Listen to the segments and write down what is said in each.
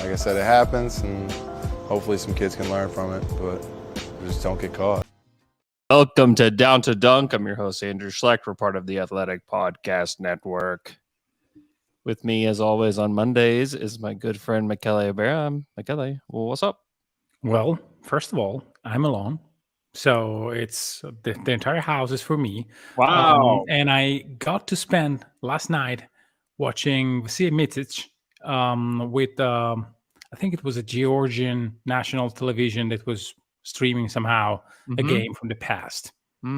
like I said, it happens, and hopefully some kids can learn from it, but just don't get caught. Welcome to Down to Dunk. I'm your host, Andrew Schlecht. We're part of the Athletic Podcast Network. With me, as always, on Mondays is my good friend, Michele Berra. Michele, well, what's up? Well, first of all, I'm alone. So it's the entire house is for me. Wow. And I got to spend last night watching Micic with, I think it was a Georgian national television that was streaming somehow a game from the past.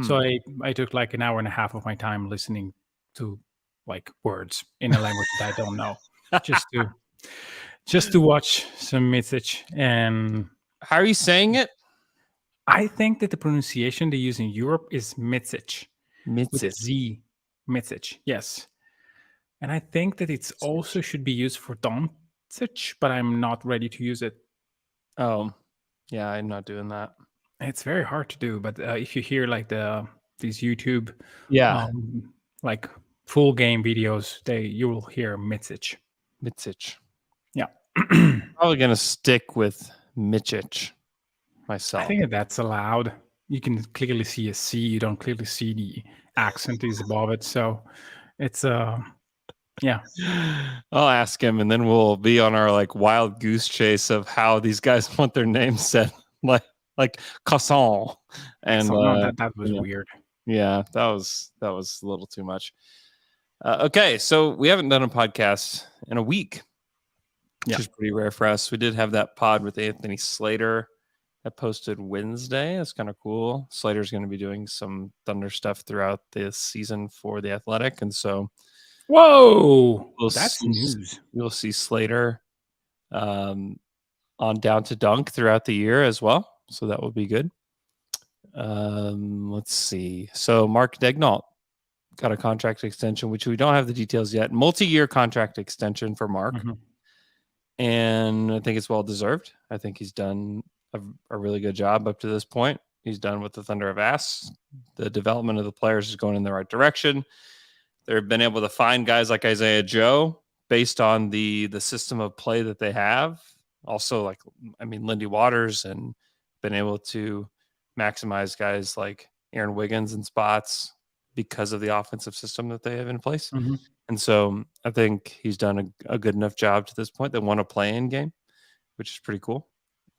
So I took like an hour and a half of my time listening to like words in a language that I don't know, just to watch some Micic. And how are you saying it? I think that the pronunciation they use in Europe is Micic. With a Z. Micic, yes. And I think that it's also should be used for Doncic, but I'm not ready to use it. Oh, yeah, I'm not doing that. It's very hard to do, but if you hear like these YouTube, like full game videos, you will hear Micic. Micic. Yeah. Probably gonna stick with Micic myself. I think that's allowed. You can clearly see a C. You don't clearly see the accent is above it, so it's yeah. I'll ask him, and then we'll be on our like wild goose chase of how these guys want their names said, like Casson. And that was weird. Yeah, that was a little too much. Okay, so we haven't done a podcast in a week, which is pretty rare for us. We did have that pod with Anthony Slater that posted Wednesday. That's kind of cool. Slater's going to be doing some Thunder stuff throughout this season for the Athletic, and so that's news. You'll see Slater on Down to Dunk throughout the year as well, so that will be good. Let's see. So Mark Daigneault got a contract extension, which we don't have the details yet. Multi-year contract extension for Mark. And I think it's well deserved. I think he's done a really good job up to this point. He's done what the Thunder have asked. The development of the players is going in the right direction. They've been able to find guys like Isaiah Joe based on the system of play that they have. Also, Lindy Waters, and been able to maximize guys like Aaron Wiggins in spots because of the offensive system that they have in place. And so I think he's done a good enough job to this point. They won a play-in game, which is pretty cool.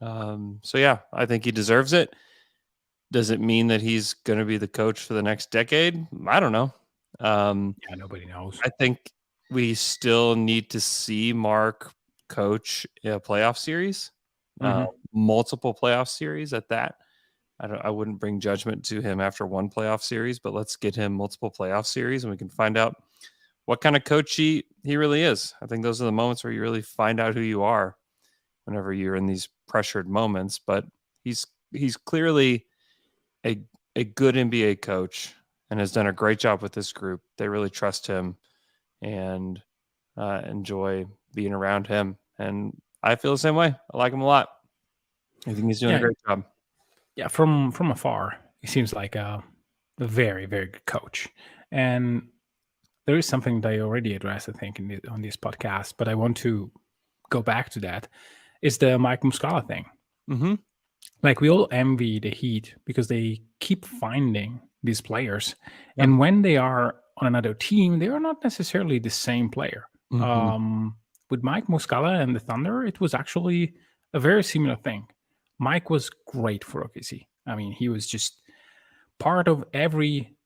So yeah, I think he deserves it. Does it mean that he's going to be the coach for the next decade? I don't know. Nobody knows. I think we still need to see Mark coach a playoff series, multiple playoff series at that. I wouldn't bring judgment to him after one playoff series, but let's get him multiple playoff series and we can find out what kind of coach he really is. I think those are the moments where you really find out who you are whenever you're in these pressured moments. But he's clearly a good NBA coach and has done a great job with this group. They really trust him and enjoy being around him. And I feel the same way. I like him a lot. I think he's doing a great job. Yeah, from afar, he seems like a very, very good coach. And there is something that I already addressed, I think, on this podcast, but I want to go back to that. Is the Mike Muscala thing. Like, we all envy the Heat because they keep finding these players. And when they are on another team, they are not necessarily the same player. With Mike Muscala and the Thunder, it was actually a very similar thing. Mike was great for OKC. I mean, he was just part of every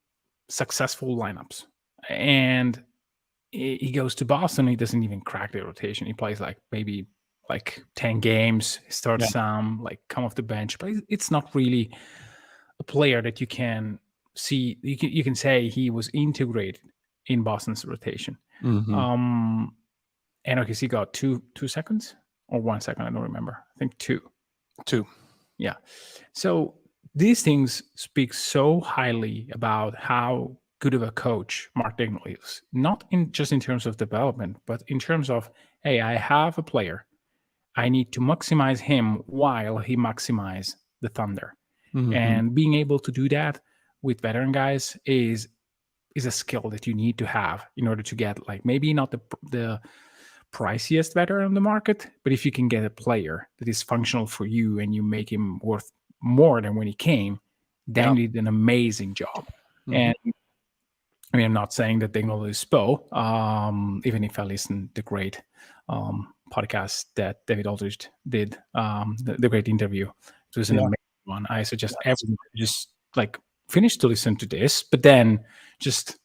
successful lineups. And he goes to Boston, he doesn't even crack the rotation. He plays maybe 10 games, starts some, come off the bench. But it's not really a player that you can see. You can say he was integrated in Boston's rotation. And OKC got two seconds or 1 second, I don't remember. I think two. Yeah. So these things speak so highly about how good of a coach Mark Daigneault is. Not just in terms of development, but in terms of, hey, I have a player. I need to maximize him while he maximizes the Thunder. And being able to do that with veteran guys is a skill that you need to have in order to get maybe not the priciest veteran on the market. But if you can get a player that is functional for you and you make him worth more than when he came, then you did an amazing job. And I mean, I'm not saying that Daigneault is Spo, even if I listened to the great podcast that David Aldridge did, the great interview. It was an amazing one. I suggest everyone just like finish to listen to this, but then just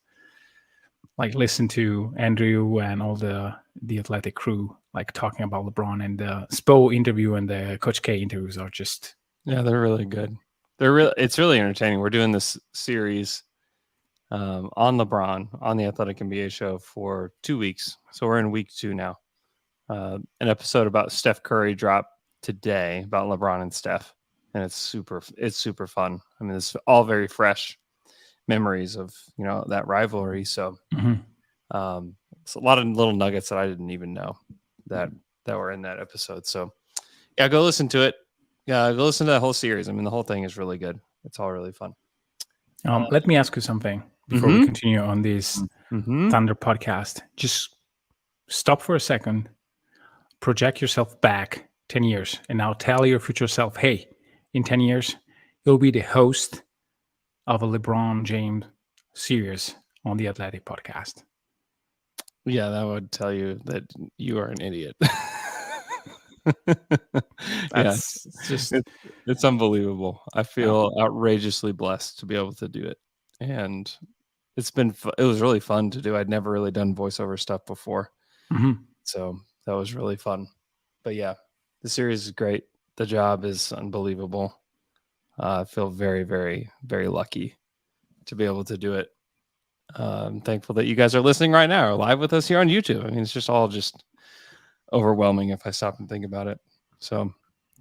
like listen to Andrew and all the Athletic crew like talking about LeBron, and the Spo interview and the Coach K interviews are just they're really good. It's really entertaining. We're doing this series on LeBron on the Athletic NBA show for 2 weeks. So we're in week 2 now. An episode about Steph Curry dropped today about LeBron and Steph, and it's super fun. I mean, it's all very fresh memories of that rivalry. So it's a lot of little nuggets that I didn't even know that were in that episode. So yeah, go listen to it. Yeah, go listen to that whole series. I mean, the whole thing is really good. It's all really fun. Let me ask you something before we continue on this Thunder podcast. Just stop for a second, project yourself back 10 years, and now tell your future self, hey, in 10 years, you'll be the host of a LeBron James series on the Athletic podcast. Yeah, that would tell you that you are an idiot. It's unbelievable. I feel outrageously blessed to be able to do it, and it was really fun to do. I'd never really done voiceover stuff before, so that was really fun. But yeah, the series is great. The job is unbelievable. I feel very, very, very lucky to be able to do it. I'm thankful that you guys are listening right now, or live with us here on YouTube. I mean, it's just all overwhelming if I stop and think about it. So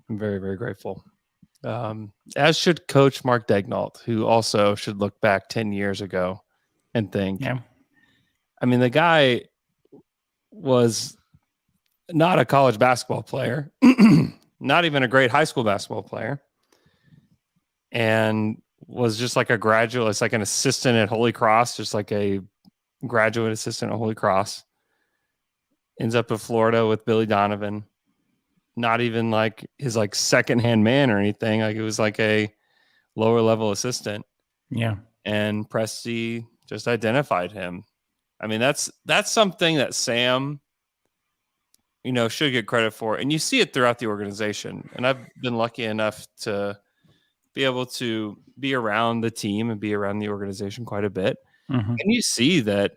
I'm very, very grateful. As should Coach Mark Daigneault, who also should look back 10 years ago and think, I mean, the guy was not a college basketball player, not even a great high school basketball player, and was just like a graduate. It's like an assistant at Holy Cross, just like a graduate assistant at Holy Cross. Ends up in Florida with Billy Donovan. Not even like his like second-hand man or anything. Like it was like a lower level assistant. Yeah. And Presti just identified him. I mean, that's something that Sam, should get credit for. And you see it throughout the organization. And I've been lucky enough to be able to be around the team and be around the organization quite a bit. And you see that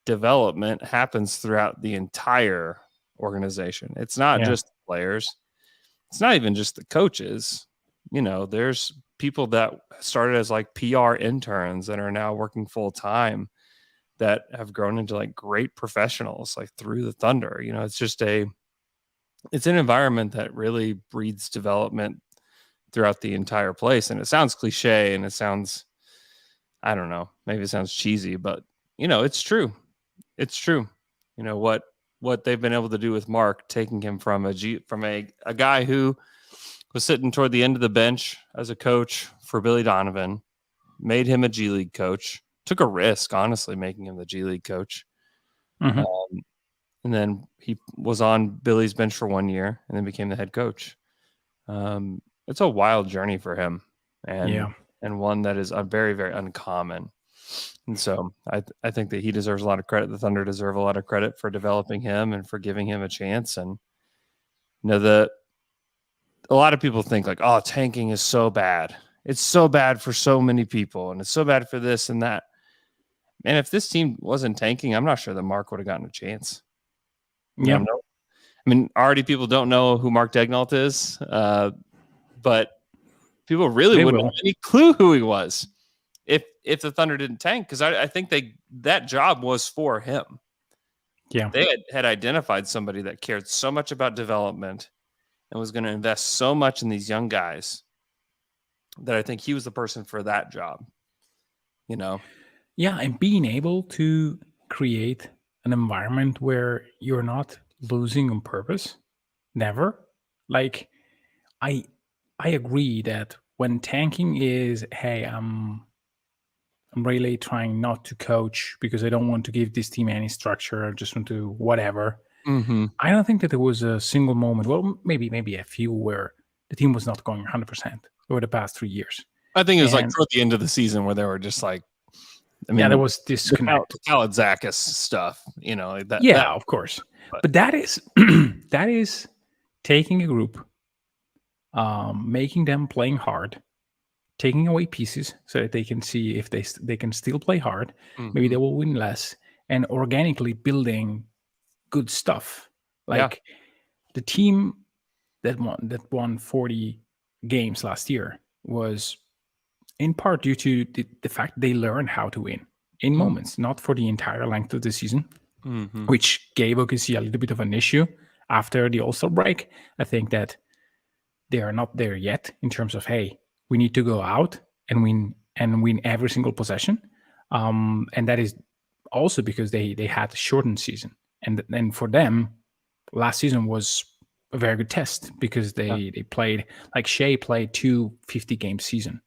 development happens throughout the entire organization. It's not just the players. It's not even just the coaches. There's people that started as like PR interns that are now working full time that have grown into like great professionals, like through the Thunder. It's an environment that really breeds development throughout the entire place. And it sounds cliche and it sounds, I don't know, maybe it sounds cheesy, but it's true. It's true. What they've been able to do with Mark, taking him from a guy who was sitting toward the end of the bench as a coach for Billy Donovan, made him a G League coach, took a risk, honestly, making him the G League coach. And then he was on Billy's bench for 1 year and then became the head coach. It's a wild journey for him, and one that is very, very uncommon. And so I think that he deserves a lot of credit. The Thunder deserve a lot of credit for developing him and for giving him a chance. And a lot of people think like, oh, tanking is so bad. It's so bad for so many people, and it's so bad for this and that. Man, if this team wasn't tanking, I'm not sure that Mark would have gotten a chance. I mean, already people don't know who Mark Daigneault is, but people really wouldn't have any clue who he was if the Thunder didn't tank, because I think that job was for him. Yeah, they had identified somebody that cared so much about development and was going to invest so much in these young guys that I think he was the person for that job. Yeah, and being able to create an environment where you're not losing on purpose, never. Like, I agree that when tanking is, hey, I'm really trying not to coach because I don't want to give this team any structure. I just want to whatever. I don't think that there was a single moment. Well, maybe a few where the team was not going 100% over the past 3 years. I think it was like toward the end of the season where they were just like, I mean, there was disconnect. The Kaladzakis stuff, like that. Yeah, of course. But that is that is taking a group, making them playing hard, taking away pieces so that they can see if they can still play hard. Maybe they will win less, and organically building good stuff. Like the team that won 40 games last year was in part due to the fact they learned how to win in moments, not for the entire length of the season, which gave OKC a little bit of an issue after the All-Star break. I think that they are not there yet in terms of, hey, we need to go out and win every single possession. And that is also because they had a shortened season. And for them, last season was a very good test because they played, like Shea played 2 50-game season.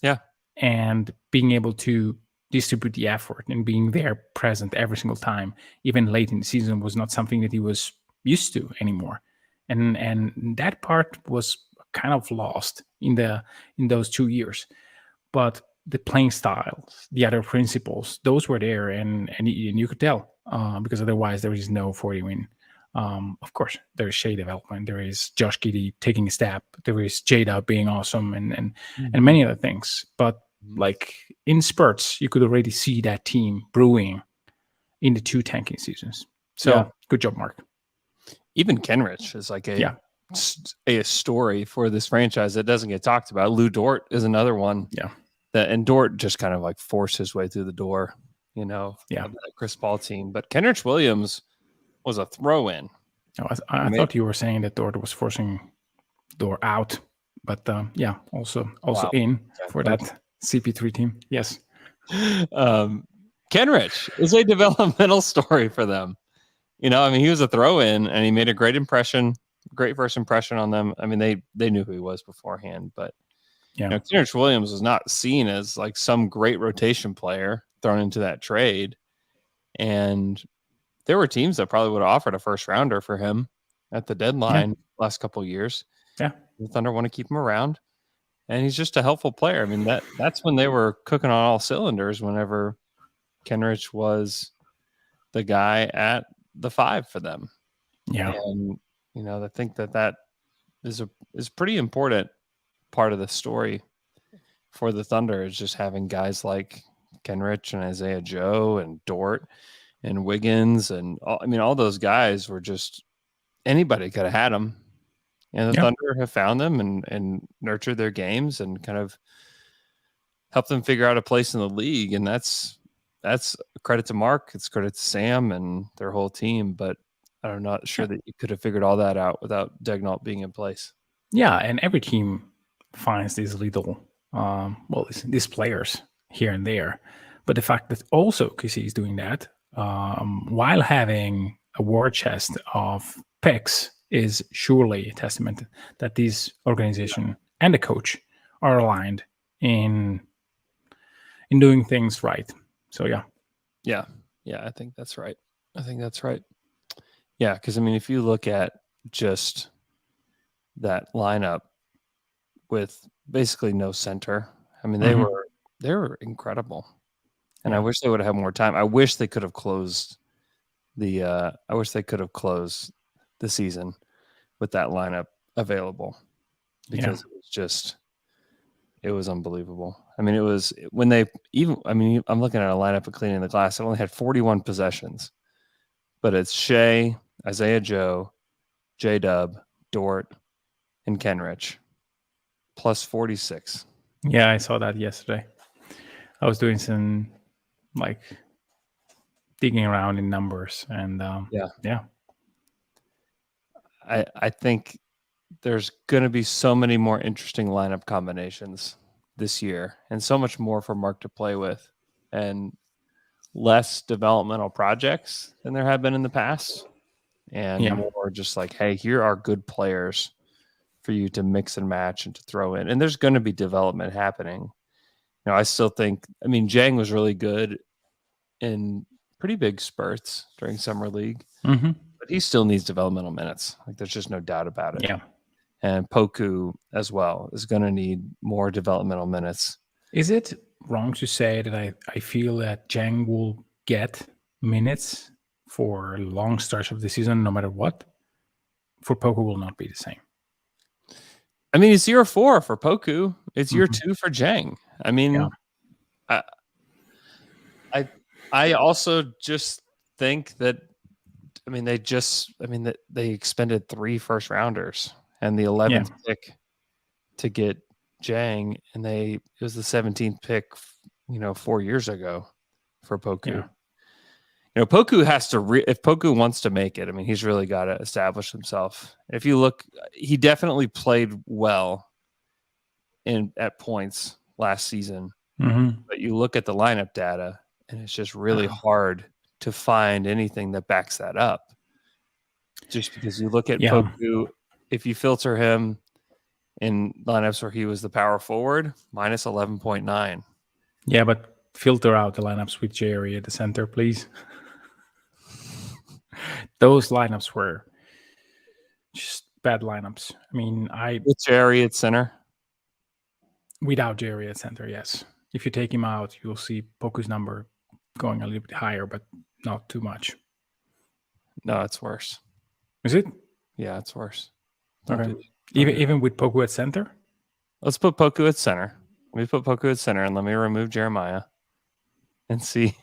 Yeah. And being able to distribute the effort and being there present every single time, even late in the season, was not something that he was used to anymore. And that part was kind of lost in those 2 years. But the playing styles, the other principles, those were there, and you could tell because otherwise there is no 40 win. Of course, there is Shea development, there is Josh Giddey taking a step, there is J-Dub being awesome, and many other things. But like in spurts, you could already see that team brewing in the 2 tanking seasons. So good job, Mark. Even Kenrich is like a story for this franchise that doesn't get talked about. Lou Dort is another one. Yeah. And Dort just kind of like forced his way through the door, of that Chris Paul team. But Kenrich Williams was a throw-in. Oh, I thought you were saying that Dort was forcing Dort out, but also in for that CP3 team. Yes. Kenrich is a developmental story for them. He was a throw-in and he made a great first impression on them. I mean, they knew who he was beforehand, but Kenrich Williams was not seen as like some great rotation player thrown into that trade. And there were teams that probably would have offered a first rounder for him at the deadline last couple of years. Yeah. The Thunder want to keep him around. And he's just a helpful player. I mean, that's when they were cooking on all cylinders whenever Kenrich was the guy at the 5 for them. Yeah. And, I think that is pretty important part of the story for the Thunder, is just having guys like Kenrich and Isaiah Joe and Dort and Wiggins and all those guys were just, anybody could have had them. And the Thunder have found them and nurtured their games and kind of helped them figure out a place in the league. And that's credit to Mark. It's credit to Sam and their whole team. But I'm not sure that you could have figured all that out without Daigneault being in place. Yeah, and every team finds these little, these players here and there. But the fact that also KC is doing that while having a war chest of picks is surely a testament that this organization and the coach are aligned in doing things right. So yeah, I think that's right. Yeah, because if you look at just that lineup with basically no center, they were incredible, and I wish they would have had more time. I wish they could have closed the season with that lineup available, because it was unbelievable. It was when I'm looking at a lineup of Cleaning the Glass. It only had 41 possessions, but it's Shea, Isaiah Joe, J-Dub, Dort, and Kenrich plus 46. Yeah, I saw that yesterday. I was doing some digging around in numbers, and I think there's going to be so many more interesting lineup combinations this year, and so much more for Mark to play with, and less developmental projects than there have been in the past, and more just like, hey, here are good players for you to mix and match and to throw in. And there's going to be development happening. I still think, Jang was really good in pretty big spurts during summer league. Mm-hmm. but he still needs developmental minutes. Like there's just no doubt about it. Yeah. And Poku as well is going to need more developmental minutes. Is it wrong to say that I feel that Zhang will get minutes for long stretch of the season no matter what? For Poku will not be the same. I mean, it's year 4 for Poku. It's year 2 for Zhang. I mean, I also just think that, they expended 3 first rounders and the 11th pick to get Zhang, and it was the 17th pick, 4 years ago for Poku. Yeah. Poku has to, if Poku wants to make it, he's really got to establish himself. If you look, he definitely played well at points last season, but you look at the lineup data and it's just really hard to find anything that backs that up. Just because you look at Poku, if you filter him in lineups where he was the power forward, minus 11.9. Yeah, but filter out the lineups with Jerry at the center, please. Those lineups were just bad lineups. With Jerry at center? Without Jerry at center, yes. If you take him out, you'll see Poku's number going a little bit higher, but not too much. No, it's worse. Is it? Yeah, it's worse. Okay. Even with Poku at center? Let's put Poku at center. Let me put Poku at center and let me remove Jeremiah and see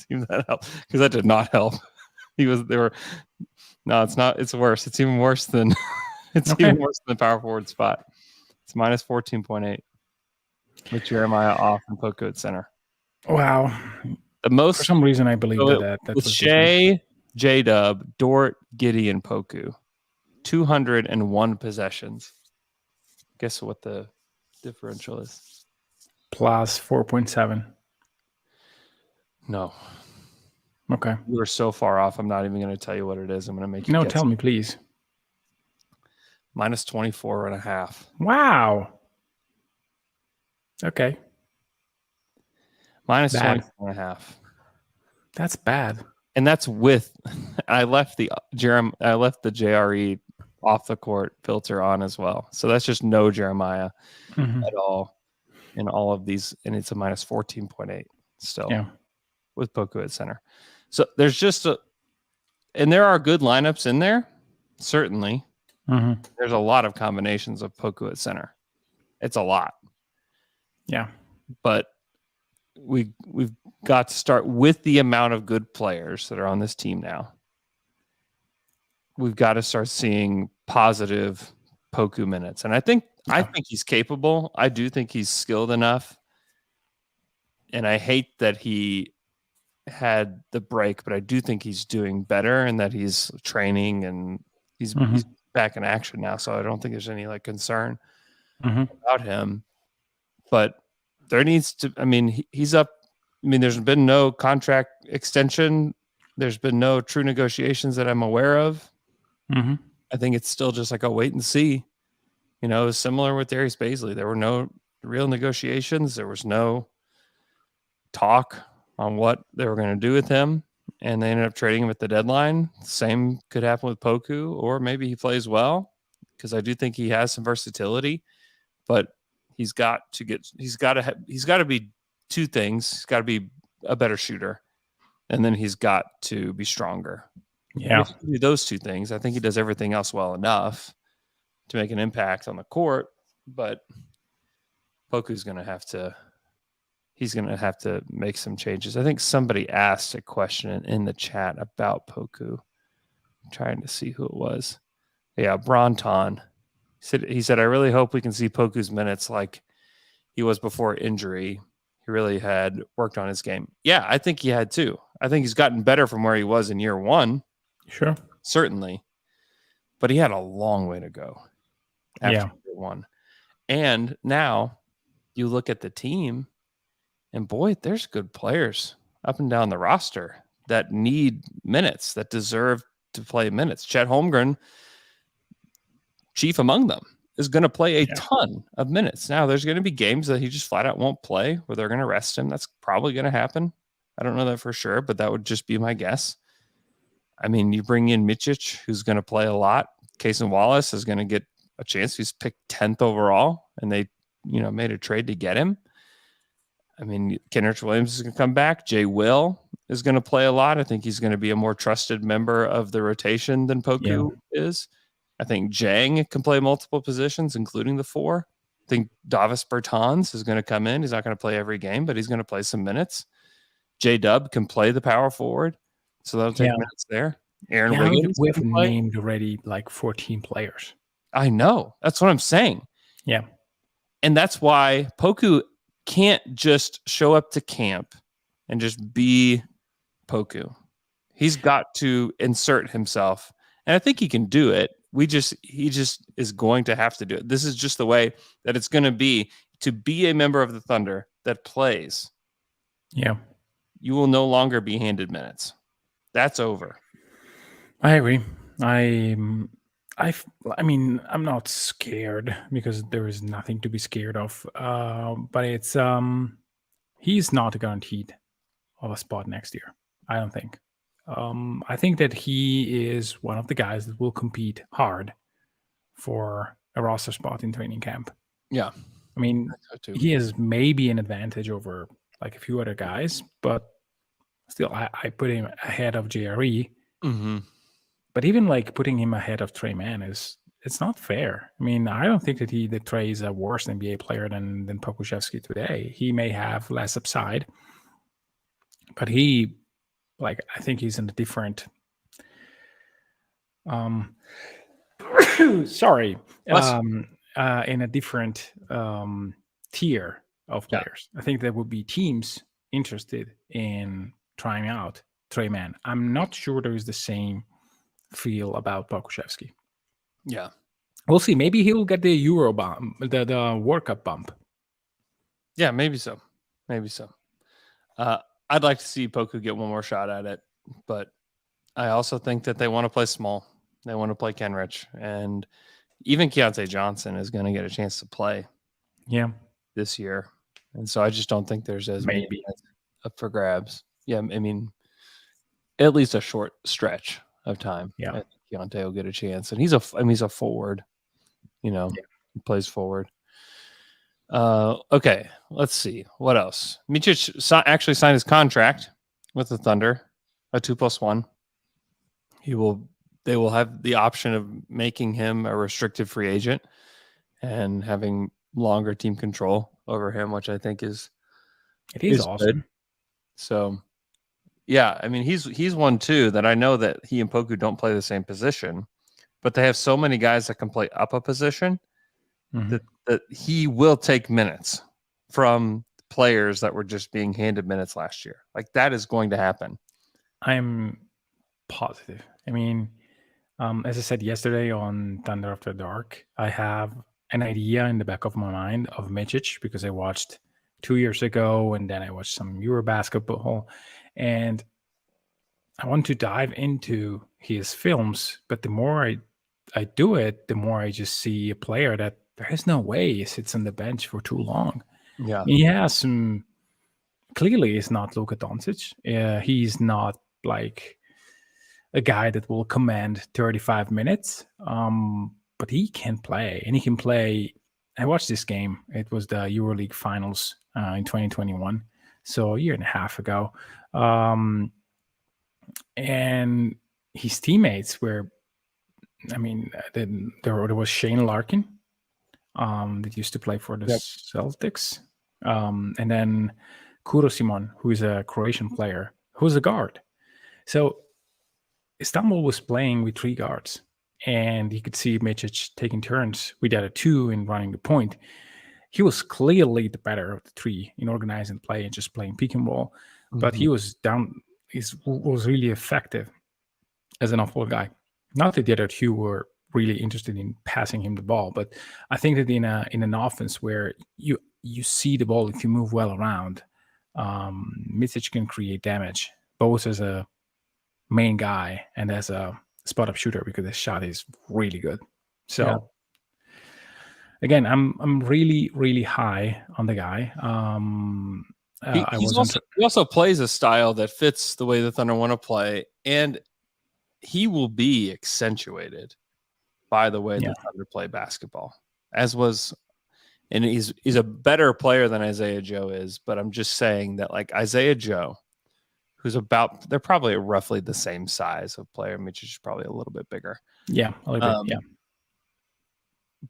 if that helps. Because that did not help. No, it's not. It's worse. It's even worse than even worse than the power forward spot. It's minus 14.8 with Jeremiah off and Poku at center. Wow. For some reason, I believe that was Shea, J-Dub, Dort, Giddey, and Poku. 201 possessions. Guess what the differential is? Plus 4.7. No. Okay. You were so far off. I'm not even going to tell you what it is. I'm going to make you guess. Tell me, please. Minus 24.5. Wow. Okay. Minus 24.5. That's bad. And that's with I left the JRE off the court filter on as well. So that's just no Jeremiah at all in all of these, and it's a minus 14.8 still with Poku at center. So there's just and there are good lineups in there, certainly. There's a lot of combinations of Poku at center. It's a lot. Yeah. But we've got to start with the amount of good players that are on this team now. We've got to start seeing positive Poku minutes. And I think he's capable. I do think he's skilled enough. And I hate that he had the break, but I do think he's doing better and that he's training and he's back in action now. So I don't think there's any concern about him. But there needs to, he's up. There's been no contract extension. There's been no true negotiations that I'm aware of. I think it's still just a wait and see. It was similar with Darius Baisley. There were no real negotiations. There was no talk on what they were going to do with him. And they ended up trading him at the deadline. Same could happen with Poku, or maybe he plays well, because I do think he has some versatility, but he's got to be two things. He's got to be a better shooter, and then he's got to be stronger. Yeah. If you do those two things, I think he does everything else well enough to make an impact on the court, but Poku's going to have to make some changes. I think somebody asked a question in the chat about Poku. I'm trying to see who it was. Yeah, Bronton. He said, I really hope we can see Poku's minutes like he was before injury. He really had worked on his game. Yeah, I think he had too. I think he's gotten better from where he was in year one. Sure. Certainly. But he had a long way to go after year one. And now you look at the team, and boy, there's good players up and down the roster that need minutes, that deserve to play minutes. Chet Holmgren, chief among them, is going to play a ton of minutes. Now, there's going to be games that he just flat out won't play, where they're going to rest him. That's probably going to happen. I don't know that for sure, but that would just be my guess. I mean, you bring in Micic, who's going to play a lot. Cason Wallace is going to get a chance. He's picked 10th overall, and they, made a trade to get him. I mean, Kenrich Williams is going to come back. Jay Will is going to play a lot. I think he's going to be a more trusted member of the rotation than Poku is. I think Jang can play multiple positions, including the 4. I think Davis Bertans is going to come in. He's not going to play every game, but he's going to play some minutes. J-Dub can play the power forward, so that'll take minutes there. Aaron Wiggins. We've named already like 14 players. I know. That's what I'm saying. Yeah. And that's why Poku can't just show up to camp and just be Poku. He's got to insert himself. And I think he can do it. He just is going to have to do it. This is just the way that it's going to be a member of the Thunder that plays. Yeah. You will no longer be handed minutes. That's over. I agree. I mean, I'm not scared because there is nothing to be scared of. But it's he's not guaranteed of a spot next year. I don't think. I think that he is one of the guys that will compete hard for a roster spot in training camp. Yeah. I mean, he has maybe an advantage over like a few other guys, but still, I put him ahead of JRE. Mm-hmm. But even like putting him ahead of Trey Mann it's not fair. I mean, I don't think that Trey is a worse NBA player than Pokusevski today. He may have less upside, but I think he's in a different. Sorry, in a different tier of players. I think there would be teams interested in trying out Trey Mann. I'm not sure there is the same feel about Pokusevski. Yeah. We'll see. Maybe he'll get the Euro bump, the World Cup bump. Yeah, maybe so. I'd like to see Poku get one more shot at it, but I also think that they want to play small. They want to play Kenrich, and even Keontae Johnson is going to get a chance to play. Yeah, this year, and so I just don't think there's as many up for grabs. Yeah, I mean, at least a short stretch of time. Yeah, I think Keontae will get a chance, and he's a forward. He plays forward. Okay, let's see what else. Micic actually signed his contract with the Thunder, a 2+1. They will have the option of making him a restricted free agent and having longer team control over him, which I think is awesome. Good. So, yeah, I mean, he's one too that I know that he and Poku don't play the same position, but they have so many guys that can play up a position that he will take minutes from players that were just being handed minutes last year. Like, that is going to happen. I'm positive. I mean, as I said yesterday on Thunder After Dark, I have an idea in the back of my mind of Micic because I watched 2 years ago and then I watched some Euro basketball, and I want to dive into his films. But the more I do it, the more I just see a player that there is no way he sits on the bench for too long. Yeah, he has some. Clearly, he's not Luka Doncic. He's not like a guy that will command 35 minutes. But he can play, and he can play. I watched this game. It was the EuroLeague Finals in 2021, so a year and a half ago. And his teammates were, I mean, there was Shane Larkin, that used to play for the Celtics, and then Kuro Simon, who is a Croatian player, who's a guard. So Istanbul was playing with 3 guards, and you could see Micic taking turns with the other 2 in running the point. He was clearly the better of the 3 in organizing play and just playing pick and roll, but he was was really effective as an off-ball guy. Not that the other 2 were really interested in passing him the ball, but I think that in an offense where you see the ball, if you move well around, Micic can create damage both as a main guy and as a spot-up shooter because his shot is really good. So again, I'm really, really high on the guy. He also plays a style that fits the way the Thunder want to play, and he will be accentuated by the way Yeah. the Thunder play basketball, as was, and he's a better player than Isaiah Joe is. But I'm just saying that like Isaiah Joe, they're probably roughly the same size of player. Micic is probably a little bit bigger. Yeah, a little bit. Yeah.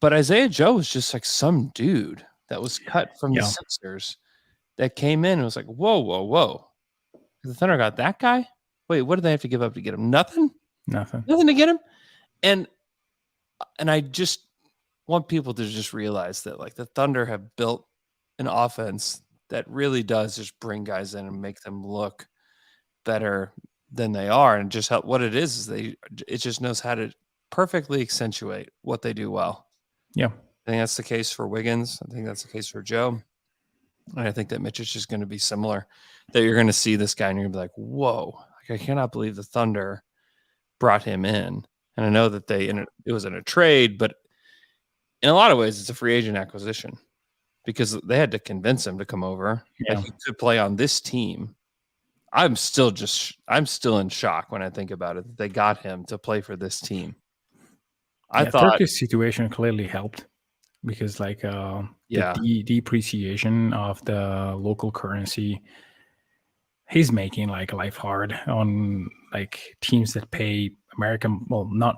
But Isaiah Joe was just like some dude that was cut from the Yeah. Sixers that came in and was like, whoa. The Thunder got that guy? Wait, what did they have to give up to get him? Nothing to get him? And I just want people to just realize that like the Thunder have built an offense that really does just bring guys in and make them look better than they are. And just what it is it just knows how to perfectly accentuate what they do well. Yeah. I think that's the case for Wiggins. I think that's the case for Joe. And I think that Micic is going to be similar, that you're going to see this guy and you're going to be like, whoa, like, I cannot believe the Thunder brought him in. And I know that it was in a trade, but in a lot of ways, it's a free agent acquisition because they had to convince him to come over. Yeah. That he could play on this team. I'm still in shock when I think about it, that they got him to play for this team. I thought Turkey's situation clearly helped because like the depreciation of the local currency, he's making like life hard on like teams that pay American, well, not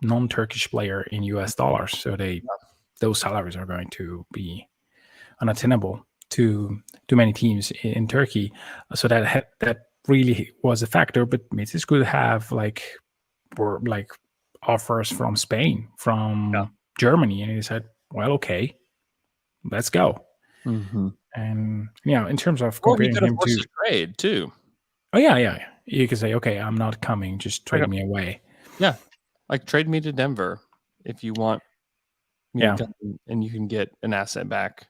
non-Turkish player in US dollars. So those salaries are going to be unattainable to many teams in Turkey. So that really was a factor. But Micic could have like offers from Spain, from Germany, and he said, well, okay, let's go. Mm-hmm. And in terms of comparing him to trade too. Oh yeah. You could say, okay, I'm not coming, just trade me away. Yeah. Like trade me to Denver if you want me to come, and you can get an asset back.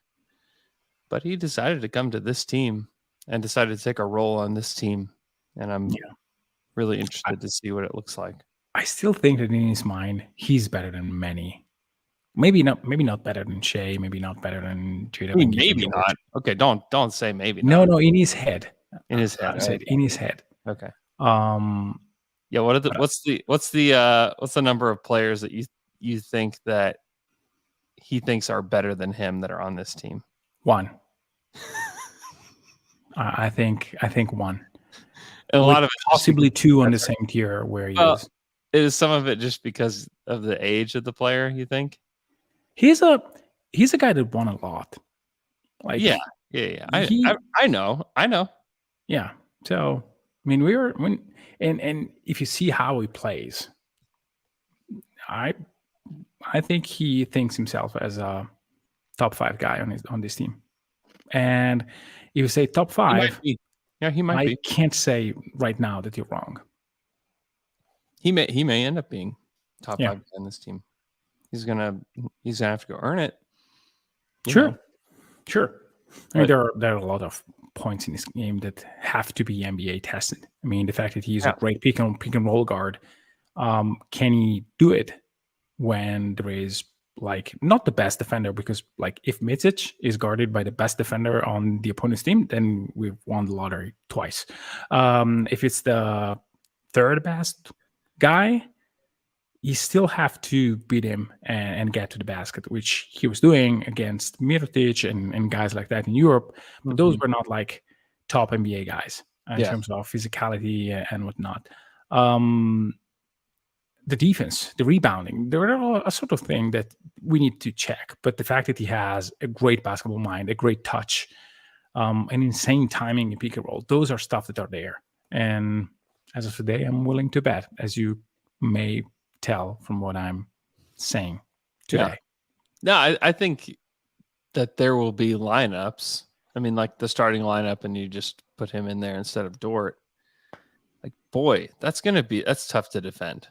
But he decided to come to this team and decided to take a role on this team. And I'm really interested to see what it looks like. I still think that in his mind, he's better than many. Maybe not better than Shea, maybe not better than JW. Maybe not. Okay, don't say maybe not. No, in his head. In his head. Okay. In his head. Okay. Yeah, what's the number of players that you think that he thinks are better than him that are on this team? One. I think one. And a lot of it possibly two on the same tier where he is. Is some of it just because of the age of the player, you think? He's a guy that won a lot. Like yeah. I know. Yeah. So I mean, and if you see how he plays, I think he thinks himself as a top 5 guy on this team. And if you say top 5, he might be. I can't say right now that you're wrong. He may end up being top 5 on this team. He's gonna have to go earn it. Sure. I mean, there are a lot of points in this game that have to be NBA tested. I mean, the fact that he's a great pick and roll guard, can he do it when there is like not the best defender? Because like if Micic is guarded by the best defender on the opponent's team, then we've won the lottery twice. If it's the third best guy, you still have to beat him and get to the basket, which he was doing against Micic and guys like that in Europe. But those were not like top NBA guys in terms of physicality and whatnot. The defense, the rebounding, there are a sort of thing that we need to check. But the fact that he has a great basketball mind, a great touch, an insane timing in pick and roll, those are stuff that are there. And as of today, I'm willing to bet, as you may tell from what I'm saying today. No, I think that there will be lineups. I mean, like the starting lineup, and you just put him in there instead of Dort. Like, boy, that's tough to defend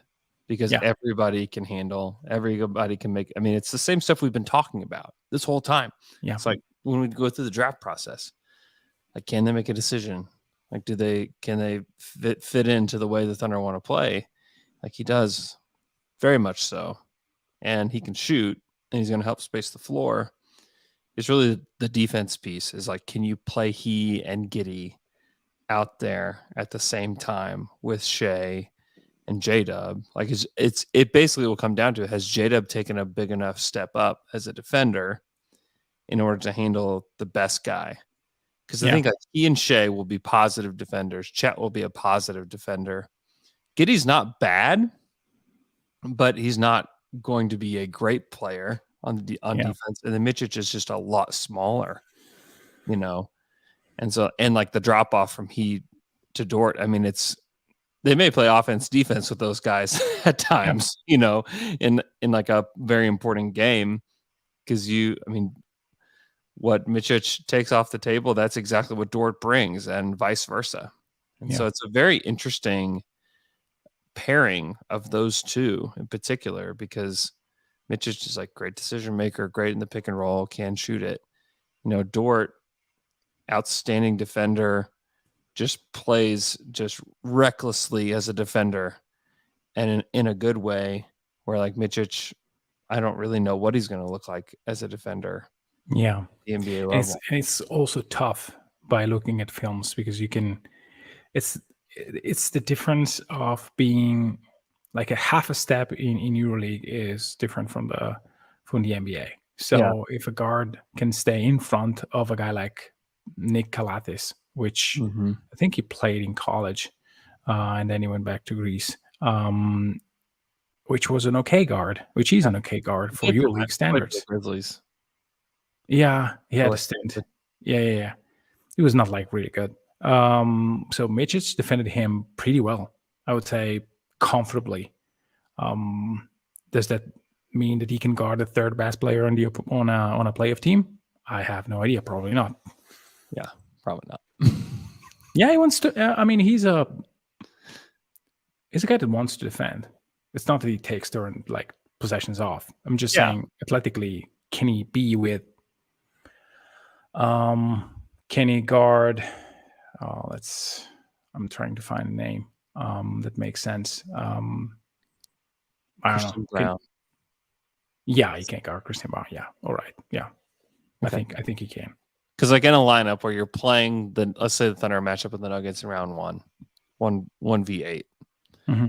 because everybody can handle, everybody can make. I mean, it's the same stuff we've been talking about this whole time. Yeah, it's like when we go through the draft process. Like, can they make a decision? Like, can they fit into the way the Thunder want to play? Like he does, very much so, and he can shoot, and he's going to help space the floor. It's really the defense piece is like, can you play he and Giddey out there at the same time with Shea and J-Dub. Like it basically will come down to, has J-Dub taken a big enough step up as a defender in order to handle the best guy? Because I think like he and Shea will be positive defenders. Chet will be a positive defender. Giddey's not bad, but he's not going to be a great player on defense. And then Micic is just a lot smaller, And so, and like the drop off from he to Dort, I mean, they may play offense, defense with those guys at times, in like a very important game. Because what Micic takes off the table, that's exactly what Dort brings, and vice versa. And so it's a very interesting pairing of those two in particular, because Micic is like great decision maker, great in the pick and roll, can shoot it. Dort, outstanding defender, just plays just recklessly as a defender, and in a good way, where like Micic, I don't really know what he's going to look like as a defender. Yeah. The NBA level. It's also tough by looking at films, because it's the difference of being like a half a step in EuroLeague is different from the NBA. So if a guard can stay in front of a guy like Nick Kalatis, which I think he played in college, and then he went back to Greece, which was an okay guard, which is an okay guard for EuroLeague standards. Grizzlies. Yeah, he had a stint. Yeah. He was not like really good. So Micic defended him pretty well, I would say, comfortably. Does that mean that he can guard the third best player on a playoff team? I have no idea. Probably not. Yeah, probably not. Yeah, he wants to. He's a guy that wants to defend. It's not that he takes turn like possessions off. I'm just saying, athletically, can he be with? Can he guard? I'm trying to find a name that makes sense. I don't know. Brown. He can't guard Christian Brown. Yeah, all right. Yeah, okay. I think he can. Because like in a lineup where you're playing let's say the Thunder matchup with the Nuggets in round 1v8. Mm-hmm.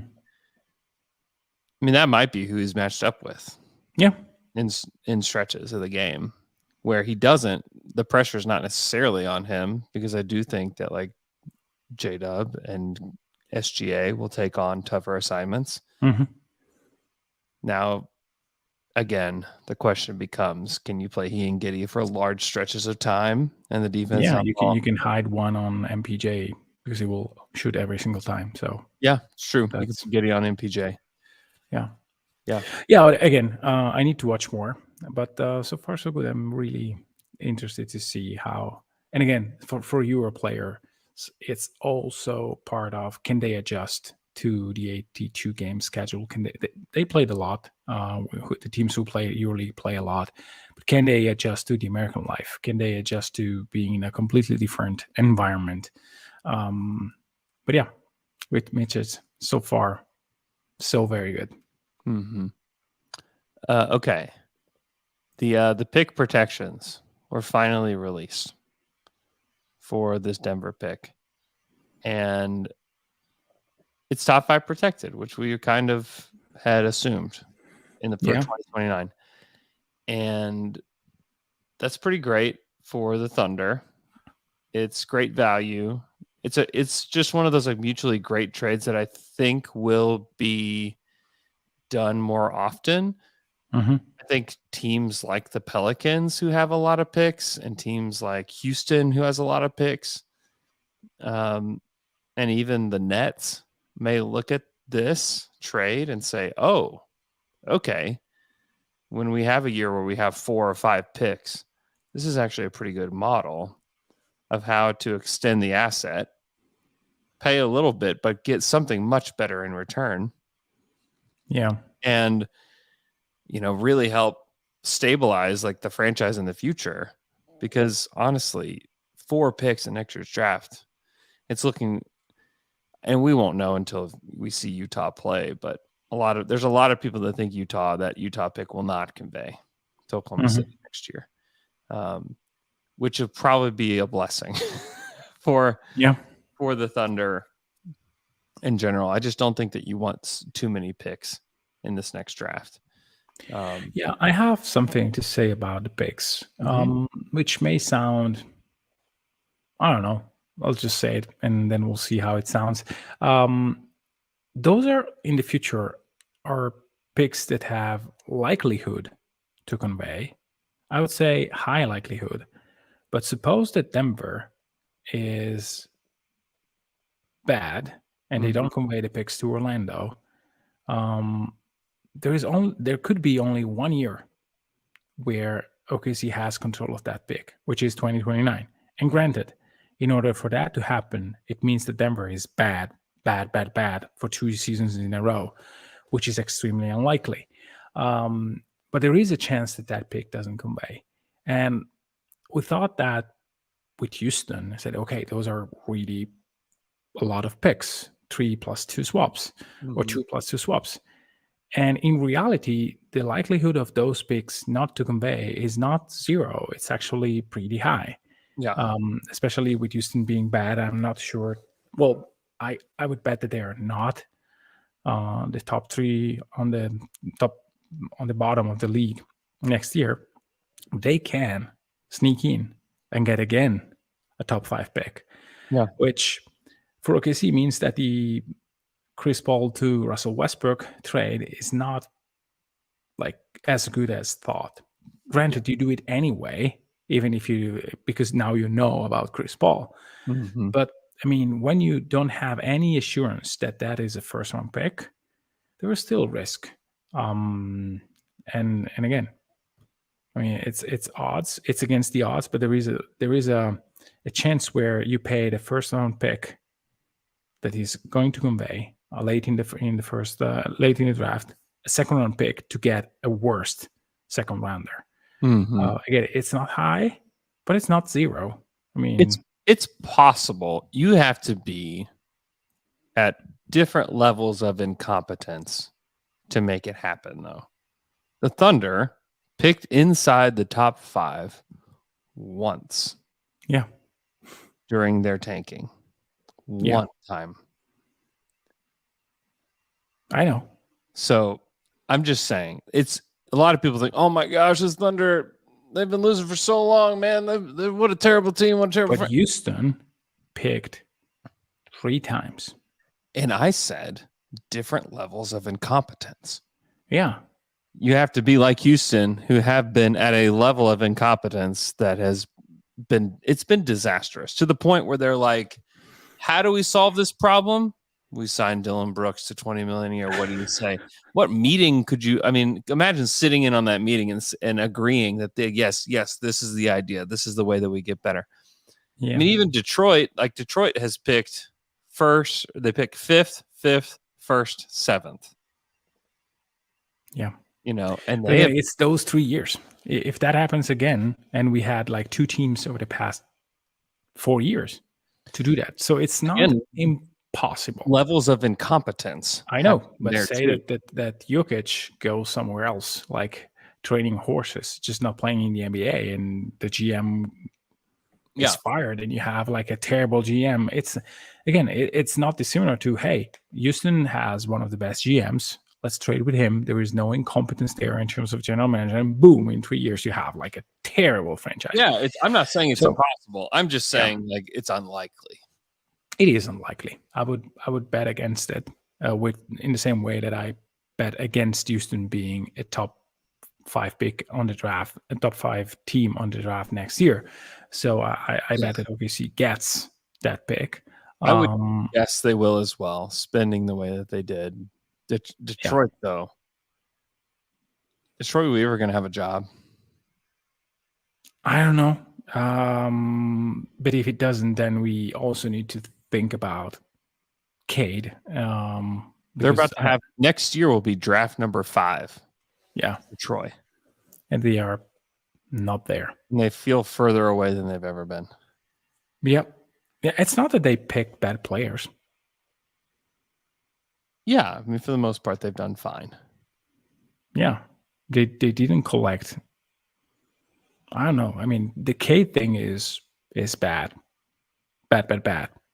I mean, that might be who he's matched up with. Yeah. In stretches of the game where he doesn't, the pressure is not necessarily on him, because I do think that like J-Dub and SGA will take on tougher assignments. Mm-hmm. Now, again, the question becomes, can you play he and Giddey for large stretches of time and the defense? Yeah, you can hide one on MPJ because he will shoot every single time. So yeah, it's true. You can put Giddey on MPJ. Yeah. Again, I need to watch more, but so far so good. I'm really interested to see how. And again, for your player, it's also part of, can they adjust to the 82 game schedule? Can they played a lot? The teams who play EuroLeague play a lot, but can they adjust to the American life? Can they adjust to being in a completely different environment? But yeah, with Micic, so far, so very good. Mm-hmm. Okay. The pick protections were finally released for this Denver pick, and it's top 5 protected, which we kind of had assumed in the 2029, and that's pretty great for the Thunder. It's great value. It's just one of those like mutually great trades that I think will be done more often. Mm-hmm. I think teams like the Pelicans, who have a lot of picks, and teams like Houston, who has a lot of picks, and even the Nets may look at this trade and say, oh, okay, when we have a year where we have 4 or 5 picks, this is actually a pretty good model of how to extend the asset, pay a little bit, but get something much better in return. Yeah. And, really help stabilize like the franchise in the future, because honestly, 4 picks in next year's draft, it's looking, and we won't know until we see Utah play, but there's a lot of people that think that Utah pick will not convey to Oklahoma City next year, which will probably be a blessing for the Thunder in general. I just don't think that you want too many picks in this next draft. Yeah, I have something to say about the picks, which may sound, I don't know. I'll just say it, and then we'll see how it sounds. Those are in the future are picks that have likelihood to convey. I would say high likelihood. But suppose that Denver is bad and they don't convey the picks to Orlando. There could be only 1 year where OKC has control of that pick, which is 2029. And granted, in order for that to happen, it means that Denver is bad for 2 seasons in a row, which is extremely unlikely. But there is a chance that that pick doesn't convey. And we thought that with Houston, I said, okay, those are really a lot of picks, 3 plus 2 swaps or 2 plus 2 swaps. And in reality, the likelihood of those picks not to convey is not 0. It's actually pretty high. Yeah. Especially with Houston being bad. I'm not sure. Well, I would bet that they are not the top 3 on the bottom of the league next year. They can sneak in and get again a top 5 pick. Yeah. Which for OKC means that the Chris Paul to Russell Westbrook trade is not like as good as thought. Granted, you do it anyway, even if because now you know about Chris Paul. But I mean, when you don't have any assurance that that is a first round pick, there is still risk. And again, I mean, it's odds. It's against the odds, but there is a chance where you pay the first round pick that he's going to convey late in the draft, a second round pick to get a worst second rounder. Again, it's not high, but it's not 0. I mean, it's possible. You have to be at different levels of incompetence to make it happen, though. The Thunder picked inside the top 5 once. Yeah. During their tanking. One time. I know. So I'm just saying, it's a lot of people think, oh my gosh, this Thunder, they've been losing for so long, man. What a terrible team. What a terrible. But Houston picked 3 times. And I said different levels of incompetence. Yeah. You have to be like Houston, who have been at a level of incompetence that it's been disastrous to the point where they're like, how do we solve this problem? We signed Dylan Brooks to $20 million a year. What do you say? What meeting could you? I mean, imagine sitting in on that meeting and agreeing that yes, this is the idea. This is the way that we get better. Yeah. I mean, even Detroit has picked first. They picked 5th, 1st, 7th. Yeah, and it's those 3 years. If that happens again, and we had like 2 teams over the past 4 years to do that, so it's not impossible. Levels of incompetence. I know, but say that Jokic goes somewhere else, like training horses, just not playing in the NBA, and the GM is fired, and you have like a terrible GM. It's not dissimilar to, hey, Houston has one of the best GMs. Let's trade with him. There is no incompetence there in terms of general manager, and boom, in 3 years you have like a terrible franchise. Yeah, I'm not saying it's impossible. I'm just saying like it's unlikely. It is unlikely. I would bet against it in the same way that I bet against Houston being a top 5 pick on the draft, a top 5 team on the draft next year. So I bet that OKC gets that pick. I would guess they will as well, spending the way that they did. Detroit, though. Detroit, we ever going to have a job? I don't know. But if it doesn't, then we also need to think about Cade. They're about to have next year will be draft number 5. Yeah, for Troy, and they are not there. And they feel further away than they've ever been. Yep. Yeah, it's not that they pick bad players. Yeah, I mean, for the most part, they've done fine. Yeah, they didn't collect. I don't know. I mean, the Cade thing is bad. Bad.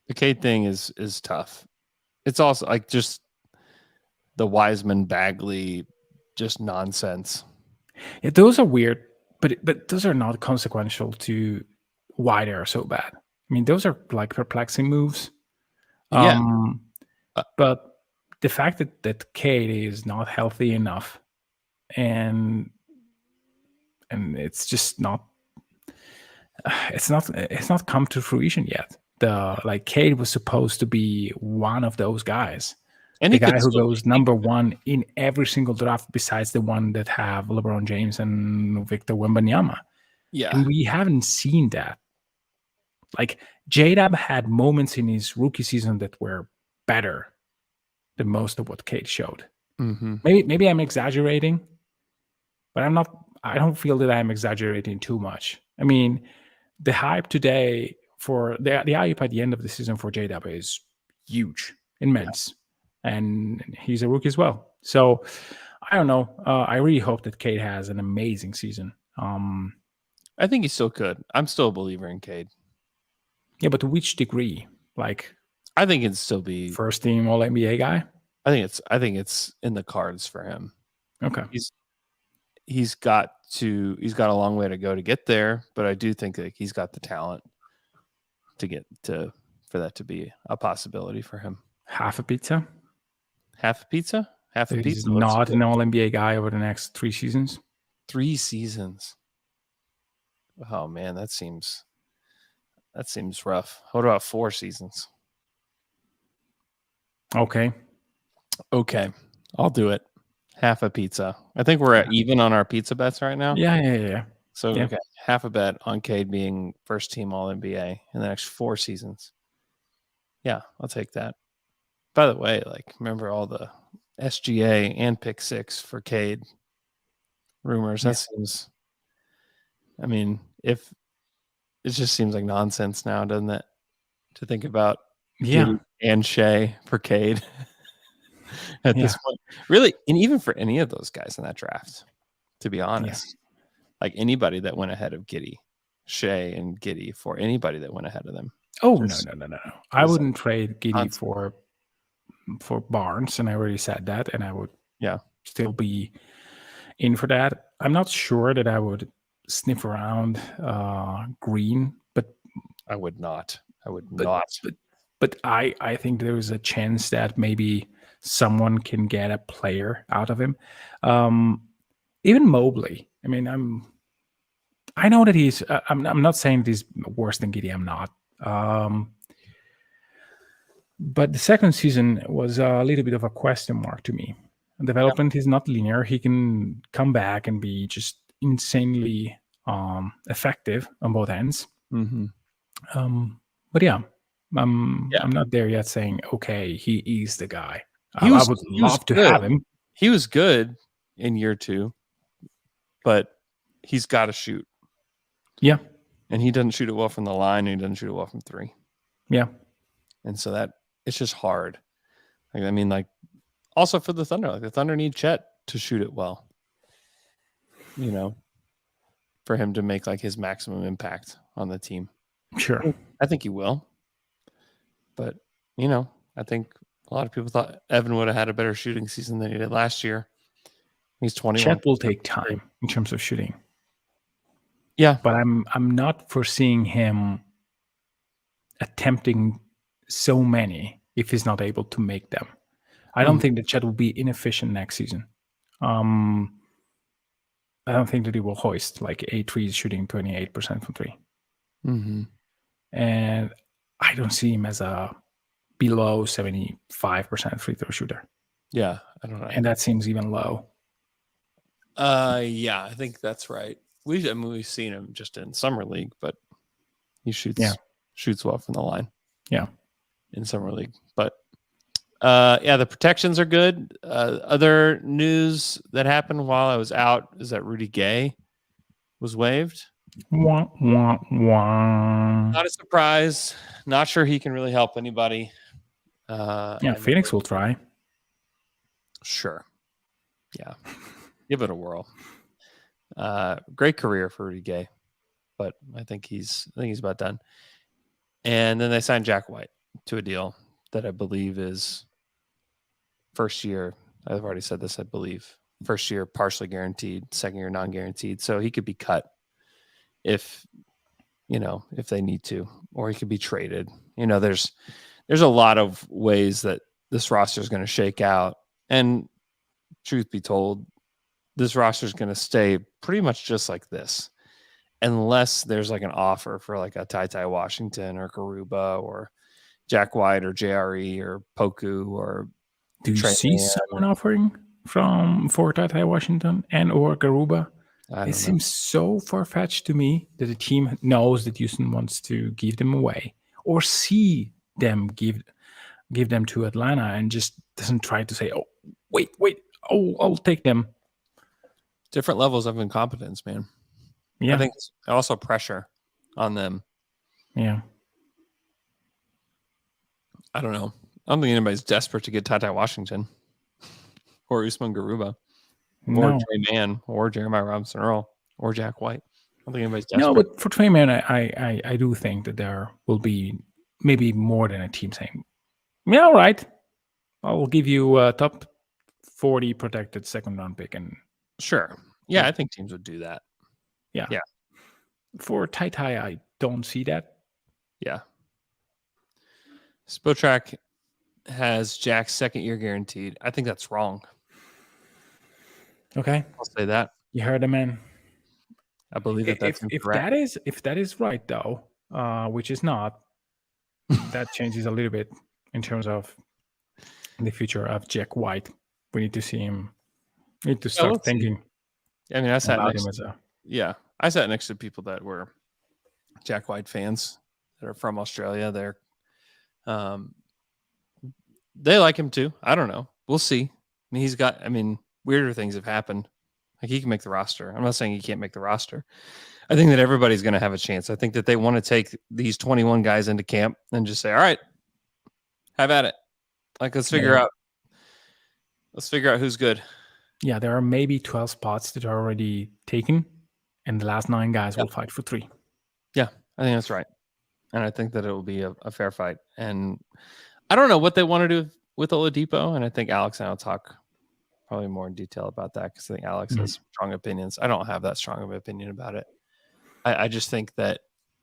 The Cade thing is tough. it's also like just the Wiseman Bagley, just nonsense. Yeah, those are weird, but those are not consequential to why they are so bad. I mean, those are like perplexing moves. Yeah. But the fact that Cade is not healthy enough, and it's just not, it's not come to fruition yet. Cade was supposed to be one of those guys. And The he could guy who still goes number one in every single draft besides the one that have LeBron James and Victor Wembanyama. Yeah. And we haven't seen that. Like, J-Dub had moments in his rookie season that were better than most of what Cade showed. Mm-hmm. Maybe I'm exaggerating, but I'm not. I don't feel that I'm exaggerating too much. I mean, the hype today for the hype at the end of the season for J-Dub is huge, immense, and he's a rookie as well. So I don't know. I really hope that Cade has an amazing season. I think he still could. I'm still a believer in Cade. Yeah, but to which degree? Like, I think it'd still be first team All NBA guy. I think it's in the cards for him. Okay. He's got a long way to go to get there, but I do think that he's got the talent for that to be a possibility for him. Half a pizza. Half a pizza? Half a He's pizza? not an All NBA guy over the next 3 seasons. 3 seasons. Oh man, that seems rough. What about 4 seasons? Okay. I'll do it. Half a pizza. I think we're at even on our pizza bets right now. Yeah. So Yeah. Okay, half a bet on Cade being first team All NBA in the next 4 seasons. Yeah, I'll take that. By the way, like, remember all the SGA and pick 6 for Cade rumors? That seems. I mean, if it just seems like nonsense now, doesn't it? To think about Giddey and Shea for Cade at this point, really, and even for any of those guys in that draft, to be honest, like anybody that went ahead of Giddey, Shea and Giddey, for anybody that went ahead of them. Oh, no. I wouldn't trade Giddey for Barnes, and I already said that, and I would still be in for that. I'm not sure that I would sniff around Green, but I would not. But I think there is a chance that maybe someone can get a player out of him. Even Mobley. I mean, I know that he's. I'm not saying that he's worse than Giddey. I'm not. But the second season was a little bit of a question mark to me. Development is not linear. He can come back and be just insanely effective on both ends. Mm-hmm. But I'm not there yet saying, okay, he is the guy. I would love to have him. He was good in year 2, but he's got to shoot. Yeah. And he doesn't shoot it well from the line, and he doesn't shoot it well from 3. Yeah. And so that it's just hard. Like, I mean, like, also for the Thunder, like the Thunder need Chet to shoot it well, you know, for him to make like his maximum impact on the team. Sure. I think he will. But, you know, I think a lot of people thought Evan would have had a better shooting season than he did last year. He's 21. Chet will take time in terms of shooting. Yeah. But I'm not foreseeing him attempting so many if he's not able to make them. I don't think that Chet will be inefficient next season. I don't think that he will hoist like 8 threes shooting 28% from 3. Mm-hmm. And I don't see him as a below 75% free throw shooter. Yeah, I don't know. And that seems even low. Yeah, I think that's right. We've seen him just in summer league, but he shoots well from the line. Yeah, in summer league. But the protections are good. Other news that happened while I was out is that Rudy Gay was waived. Wah, wah, wah. Not a surprise. Not sure he can really help anybody. Phoenix will try. Sure. Yeah. Give it a whirl. Great career for Rudy Gay, but I think he's about done. And then they signed Jack White to a deal that I believe is first year. I've already said this, I believe. First year partially guaranteed, second year non-guaranteed. So he could be cut if they need to, or he could be traded. There's a lot of ways that this roster is going to shake out. And truth be told, this roster is going to stay pretty much just like this, unless there's like an offer for like a Ty Washington or Garuba or Jack White or JRE or Poku or. Do you see someone offering for Ty Washington and or Garuba? It seems so far-fetched to me that the team knows that Houston wants to give them away, or see them give them to Atlanta and just doesn't try to say, oh, wait, I'll take them. Different levels of incompetence, man. Yeah. I think it's also pressure on them. Yeah. I don't know. I don't think anybody's desperate to get Ty Washington or Usman Garuba or Trey Mann or Jeremiah Robinson Earl or Jack White. I don't think anybody's desperate. No, but for Trey Mann, I do think that there will be maybe more than a team saying, yeah, all right, I'll give you a top 40 protected second round pick. And sure. Yeah, I think teams would do that. Yeah. Yeah. For Ty, I don't see that. Yeah. Spotrac has Jack's second year guaranteed. I think that's wrong. Okay. I'll say that. You heard it, man. I believe that's incorrect. If that is right, though, which is not, that changes a little bit in terms of the future of Jack White. We need to see him. We need to start thinking. I mean, I sat next to people that were Jack White fans that are from Australia. They like him too. I don't know. We'll see. I mean, weirder things have happened. Like, he can make the roster. I'm not saying he can't make the roster. I think that everybody's going to have a chance. I think that they want to take these 21 guys into camp and just say, all right, have at it. Like, let's figure out who's good. Yeah, there are maybe 12 spots that are already taken, and the last 9 guys will fight for 3. Yeah, I think that's right. And I think that it will be a fair fight. And I don't know what they want to do with Oladipo, and I think Alex and I will talk probably more in detail about that, because I think Alex has strong opinions. I don't have that strong of an opinion about it. I just think that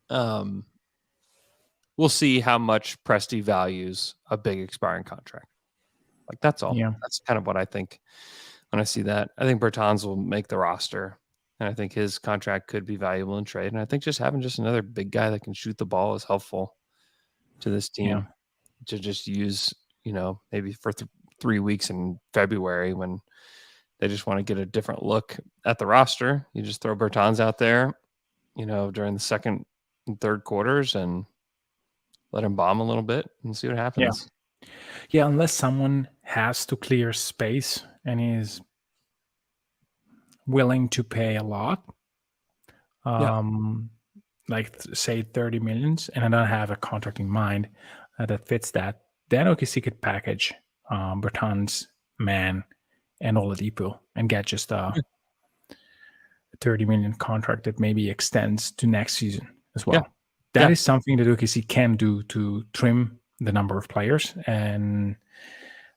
we'll see how much Presti values a big expiring contract. Like, that's all. Yeah. That's kind of what I think when I see that. I think Bertans will make the roster, and I think his contract could be valuable in trade. And I think just having another big guy that can shoot the ball is helpful to this team to just use, maybe for 3 weeks in February when they just want to get a different look at the roster. You just throw Bertans out there, during the second and third quarters and let him bomb a little bit and see what happens. Yeah, unless someone has to clear space and is willing to pay a lot, like say 30 millions, and I don't have a contract in mind that fits that, then OKC could package Bertans, Mann, and Oladipo and get just a 30 million contract that maybe extends to next season as well. That is something that OKC can do to trim the number of players, and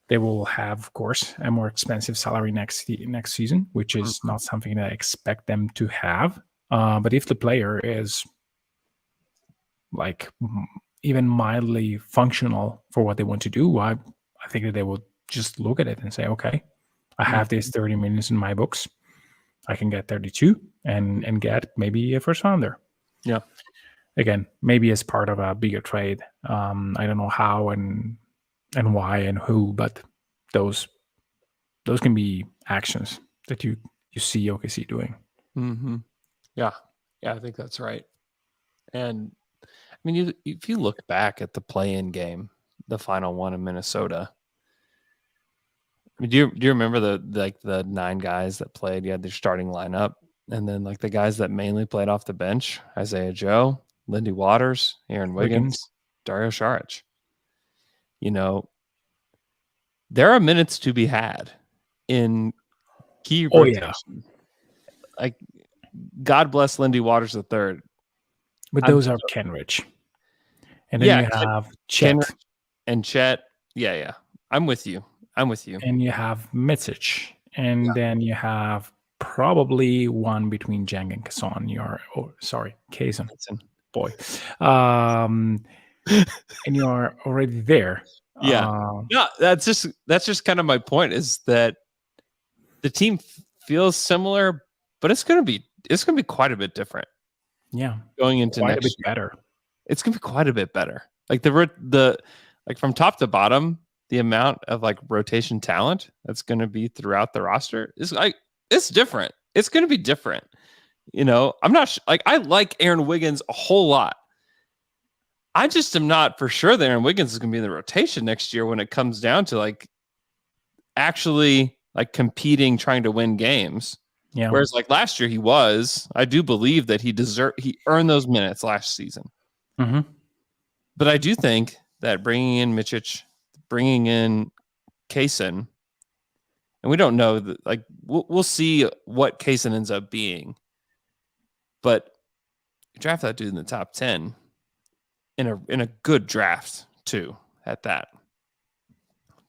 they will have, of course, a more expensive salary next season, which is not something that I expect them to have. But if the player is like even mildly functional for what they want to do, I think that they will just look at it and say, okay, I have these 30 millions in my books. I can get 32 and get maybe a first rounder. Yeah. Again, maybe as part of a bigger trade. I don't know how and why and who, but those can be actions that you see OKC doing. Mm-hmm. Yeah, I think that's right. And I mean, if you look back at the play-in game, the final one in Minnesota, I mean, do you remember the 9 guys that played? You had their starting lineup, and then like the guys that mainly played off the bench: Isaiah Joe, Lindy Waters, Aaron Wiggins, Dario Saric. There are minutes to be had in key rotation. Like, God bless Lindy Waters III. But those are Kenrich. And then you have Chet. And Chet. Yeah. I'm with you. I'm with you. And you have Micic. And then you have probably one between Jang and Kazan. Kazan. Boy. And you're already there. Yeah. That's just kind of my point, is that the team feels similar, but it's gonna be quite a bit different. Yeah. Going into quite next a bit year. better. It's gonna be quite a bit better. Like the like from top to bottom, the amount of like rotation talent that's gonna be throughout the roster is like, it's different. It's gonna be different. You know, I'm not like, I like Aaron Wiggins a whole lot. I just am not for sure that Aaron Wiggins is gonna be in the rotation next year when it comes down to like actually like competing, trying to win games. Yeah. Whereas like last year he was, I do believe that he earned those minutes last season. Mm-hmm. But I do think that bringing in Micic, bringing in Kaysen, and we don't know that, like we'll see what Kaysen ends up being. But you draft that dude in the top 10 in a good draft too, at that.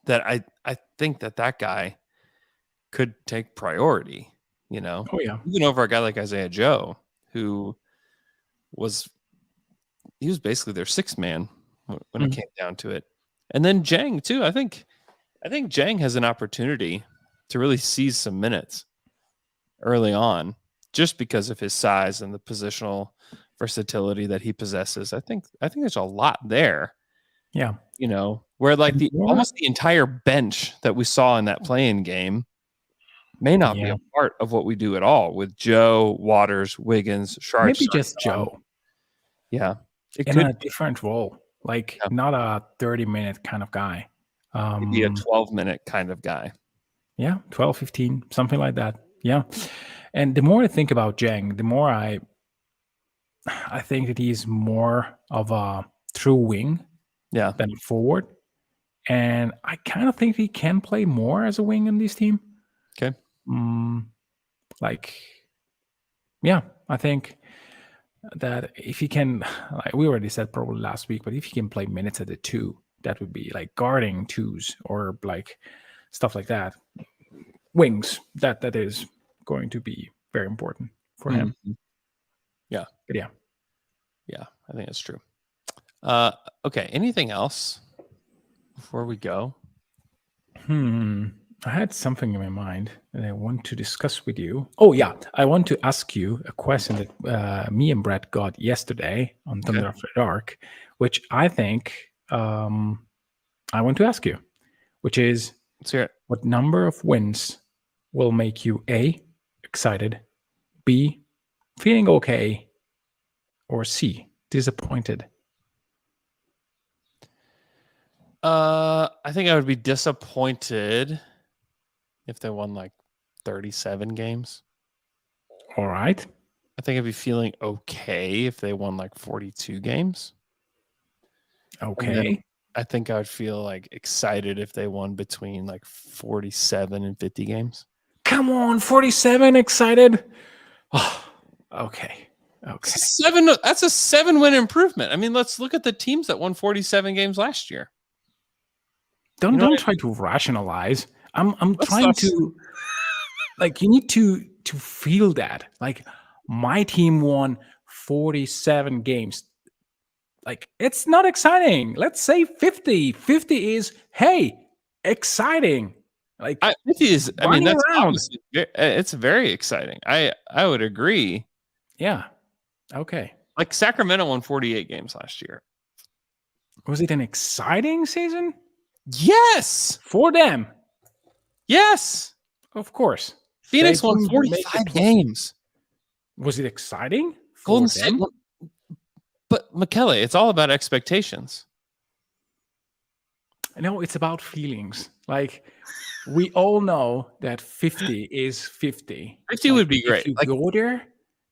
That I think that guy could take priority, you know. Oh yeah. Even over a guy like Isaiah Joe, who was basically their sixth man when it came down to it. And then Jang too. I think Jang has an opportunity to really seize some minutes early on, just because of his size and the positional versatility that he possesses. I think there's a lot there. Yeah. You know, where like almost the entire bench that we saw in that play-in game may not be a part of what we do at all with Joe, Waters, Wiggins, Sharp. Maybe just Joe. Yeah. It could, a different role, like not a 30-minute kind of guy. Maybe a 12-minute kind of guy. Yeah, 12, 15, something like that. Yeah. And the more I think about Jang, the more I think that he's more of a true wing than a forward. And I kind of think he can play more as a wing in this team. Okay. I think that if he can, like we already said probably last week, but if he can play minutes at the 2, that would be like guarding 2s or like stuff like that. Wings, that is going to be very important for him. Yeah. But yeah. Yeah, I think that's true. Okay, anything else before we go? I had something in my mind that I want to discuss with you. Oh, yeah. I want to ask you a question that me and Brett got yesterday on Thunder After Dark, which I think I want to ask you, which is, what number of wins will make you A, excited, B, feeling okay, or C, disappointed? I think I would be disappointed if they won like 37 games. All right. I think I'd be feeling okay if they won like 42 games. Okay. I think I would feel like excited if they won between like 47 and 50 games. Come on, 47 excited. Oh, okay. Okay. That's a 7-win improvement. I mean, let's look at the teams that won 47 games last year. Don't try to rationalize. I'm trying to, like, you need to feel that. Like, my team won 47 games. Like, it's not exciting. Let's say 50. 50 is, hey, exciting. Like 50 is, I mean, that's obviously, it's very exciting. I would agree. Yeah. Okay. Like Sacramento won 48 games last year. Was it an exciting season? Yes. For them. Yes. Of course. Phoenix won 45 games. Was it exciting? Golden State. But Michele, it's all about expectations. No, it's about feelings. Like, we all know that 50 is 50. 50 would be great. If you go there,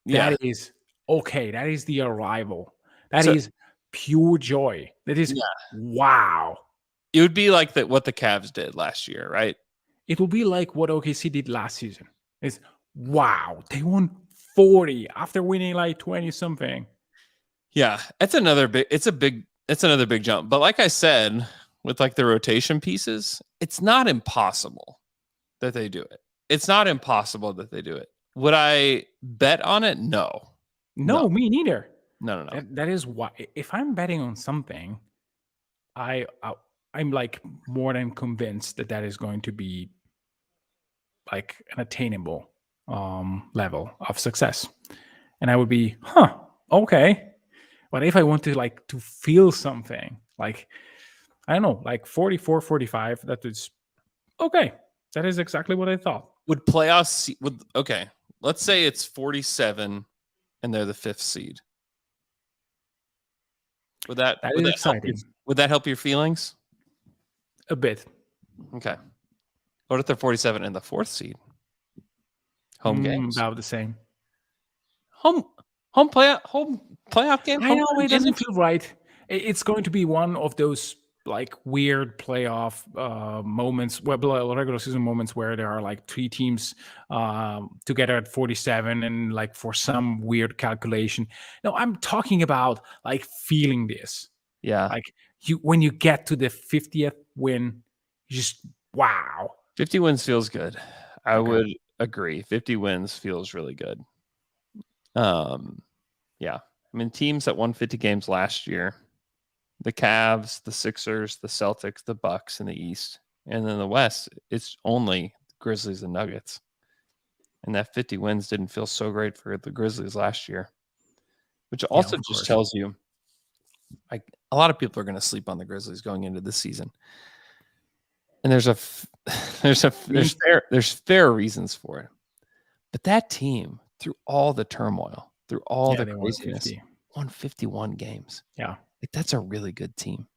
that is okay. That is the arrival. That is pure joy. That is wow. It would be like what the Cavs did last year, right? It will be like what OKC did last season. It's wow. They won 40 after winning like 20 something. Yeah, it's another big jump. But like I said, with like the rotation pieces, it's not impossible that they do it. It's not impossible that they do it. Would I bet on it? No. No, me neither. No. That is why, if I'm betting on something, I'm like more than convinced that is going to be like an attainable level of success. And I would be, okay. But if I want to like to feel something, like, I don't know, like 44, 45, that is okay. That is exactly what I thought. Would playoffs okay. Let's say it's 47 and they're the 5th seed. Would that is exciting. Would that help your feelings? A bit. Okay. What if they're 47 and the 4th seed? Home games. About the same. Home playoff game. I know it doesn't feel right. It's going to be one of those like weird playoff moments, regular season moments where there are like 3 teams together at 47, and like for some weird calculation. No, I'm talking about like feeling this. Yeah. Like when you get to the 50th win, you just wow. 50 wins feels good. I would agree. 50 wins feels really good. Yeah. I mean, teams that won 50 games last year, the Cavs, the Sixers, the Celtics, the Bucks in the East, and then the West, it's only Grizzlies and Nuggets. And that 50 wins didn't feel so great for the Grizzlies last year, which also just tells you, like, a lot of people are going to sleep on the Grizzlies going into this season. And there's fair reasons for it. But that team, through all the turmoil, through all the craziness, won 51 games. Yeah. Like, that's a really good team.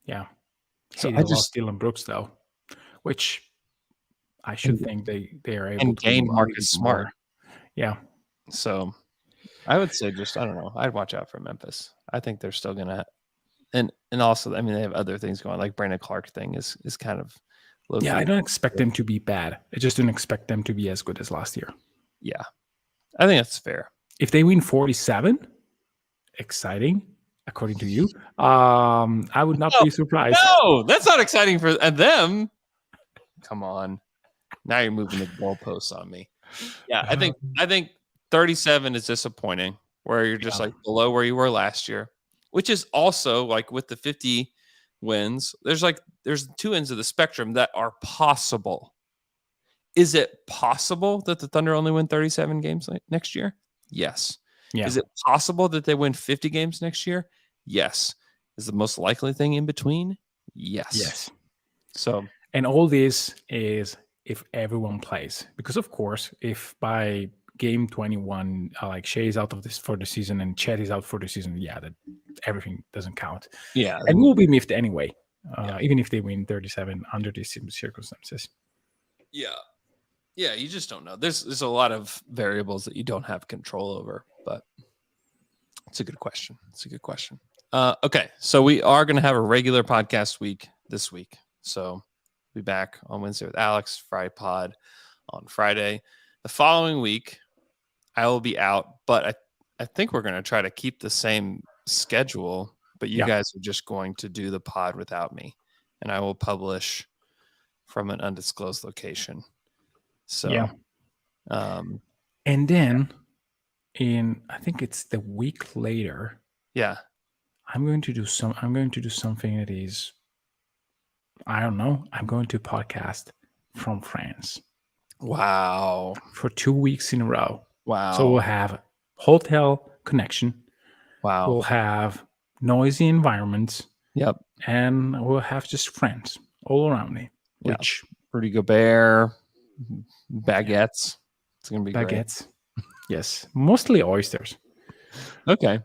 Yeah. So I just lost Dylan Brooks though, which I should think they are able to gain Marcus Smart. Yeah. So I would say I don't know. I'd watch out for Memphis. I think they're still gonna, and also, I mean, they have other things going. Like Brandon Clark thing is kind of low. Yeah, I don't expect them to be bad. I just don't expect them to be as good as last year. Yeah, I think that's fair. If they win 47, exciting, according to you. I would not be surprised. No, that's not exciting for them. Come on, now you're moving the goalposts on me. Yeah, I think 37 is disappointing, where you're just like below where you were last year, which is also like with the 50 wins. There's 2 ends of the spectrum that are possible. Is it possible that the Thunder only win 37 games next year? Yes. Yeah. Is it possible that they win 50 games next year? Yes. Is the most likely thing in between? Yes. Yes. So, and all this is if everyone plays, because of course, if by game 21, like Shea is out of this for the season and Chet is out for the season, that everything doesn't count. Yeah. And we'll be miffed anyway, even if they win 37 under these circumstances. Yeah. Yeah, you just don't know. There's a lot of variables that you don't have control over, but it's a good question. Okay, so we are going to have a regular podcast week this week. So we'll be back on Wednesday with Alex, Friday pod on Friday. The following week, I will be out, but I think we're going to try to keep the same schedule, but you guys are just going to do the pod without me, and I will publish from an undisclosed location. So, and then I think it's the week later. Yeah. I'm going to do something that is, I don't know. I'm going to podcast from France. Wow. For 2 weeks in a row. Wow. So we'll have hotel connection. Wow. We'll have noisy environments. Yep. And we'll have just friends all around me. Which Rudy Gobert, baguettes. It's going to be baguettes. Great. Yes. Mostly oysters. Okay.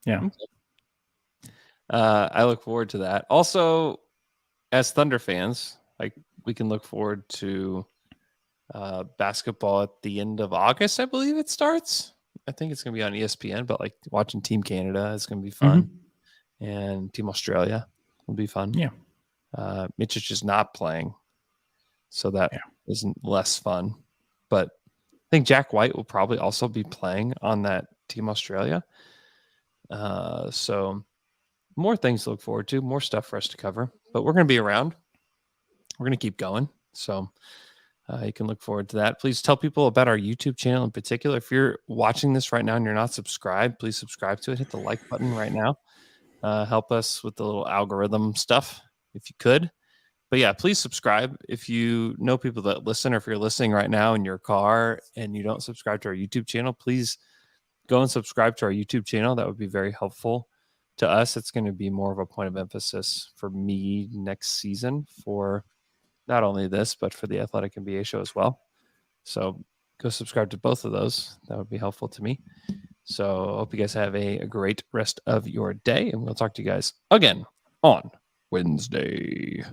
Yeah. Okay. I look forward to that. Also, as Thunder fans, like, we can look forward to basketball at the end of August, I believe it starts. I think it's going to be on ESPN, but like watching Team Canada is going to be fun. Mm-hmm. And Team Australia will be fun. Yeah. Micic is not playing, so that isn't less fun. But I think Jack White will probably also be playing on that Team Australia. So more things to look forward to, more stuff for us to cover. But we're going to be around. We're going to keep going. So you can look forward to that. Please tell people about our YouTube channel in particular. If you're watching this right now and you're not subscribed, please subscribe to it. Hit the like button right now. Help us with the little algorithm stuff if you could. But yeah, please subscribe. If you know people that listen, or if you're listening right now in your car and you don't subscribe to our YouTube channel, please go and subscribe to our YouTube channel. That would be very helpful to us. It's going to be more of a point of emphasis for me next season for not only this, but for the Athletic NBA show as well. So go subscribe to both of those. That would be helpful to me. So I hope you guys have a great rest of your day, and we'll talk to you guys again on Wednesday.